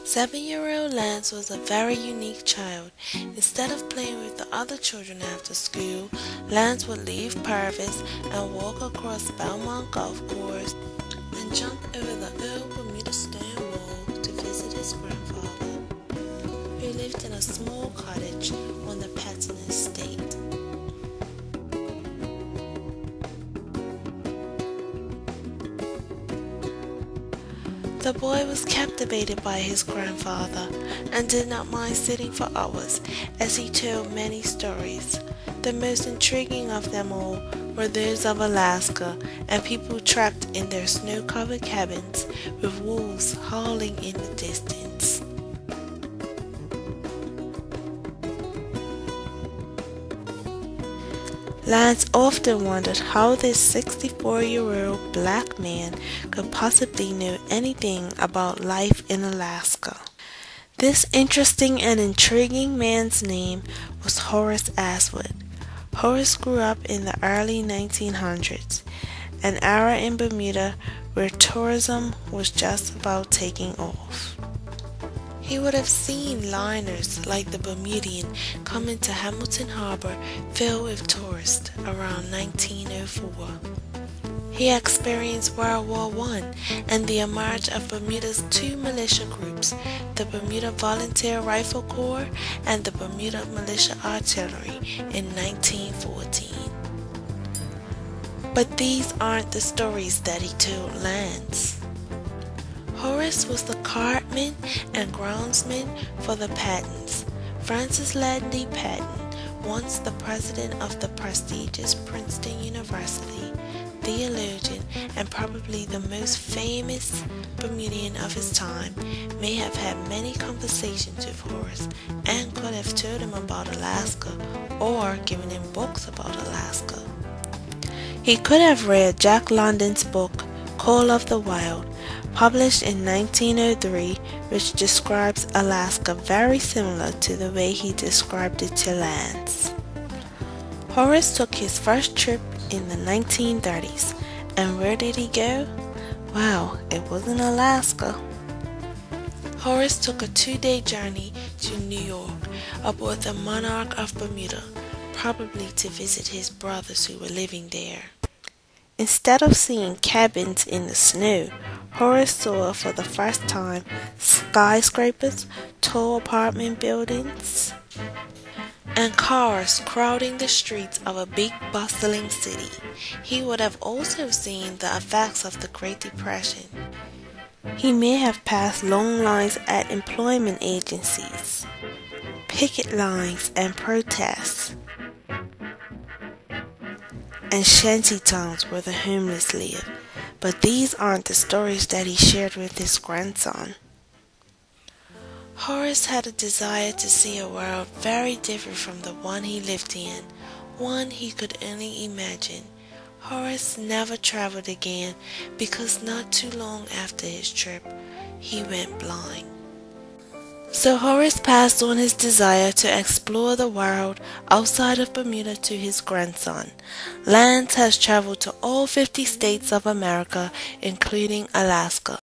7-year-old Lance was a very unique child. Instead of playing with the other children after school, Lance would leave Purvis and walk across Belmont Golf Course and jump over the old Bermuda stone wall to visit his grandfather, who lived in a small cottage on the Patton estate. The boy was captivated by his grandfather and did not mind sitting for hours as he told many stories. The most intriguing of them all were those of Alaska and people trapped in their snow-covered cabins with wolves howling in the distance. Lance often wondered how this 64-year-old black man could possibly know anything about life in Alaska. This interesting and intriguing man's name was Horace Astwood. Horace grew up in the early 1900s, an era in Bermuda where tourism was just about taking off. He would have seen liners like the Bermudian come into Hamilton Harbor filled with tourists around 1904. He experienced World War I and the emergence of Bermuda's two militia groups, the Bermuda Volunteer Rifle Corps and the Bermuda Militia Artillery in 1914. But these aren't the stories that he told Lance. Horace was the cartman and groundsman for the Pattons. Francis Ladney Patton, once the president of the prestigious Princeton University, theologian and probably the most famous Bermudian of his time, may have had many conversations with Horace and could have told him about Alaska or given him books about Alaska. He could have read Jack London's book, Call of the Wild, published in 1903, which describes Alaska very similar to the way he described it to Lance. Horace took his first trip in the 1930s, and where did he go? Well, it wasn't Alaska. Horace took a 2-day journey to New York aboard the Monarch of Bermuda, probably to visit his brothers who were living there. Instead of seeing cabins in the snow, Horace saw for the first time skyscrapers, tall apartment buildings, and cars crowding the streets of a big bustling city. He would have also seen the effects of the Great Depression. He may have passed long lines at employment agencies, picket lines and protests, and shanty towns where the homeless live. But these aren't the stories that he shared with his grandson. Horace had a desire to see a world very different from the one he lived in, one he could only imagine. Horace never traveled again because not too long after his trip, he went blind. So Horace passed on his desire to explore the world outside of Bermuda to his grandson. Lance has traveled to all 50 states of America, including Alaska.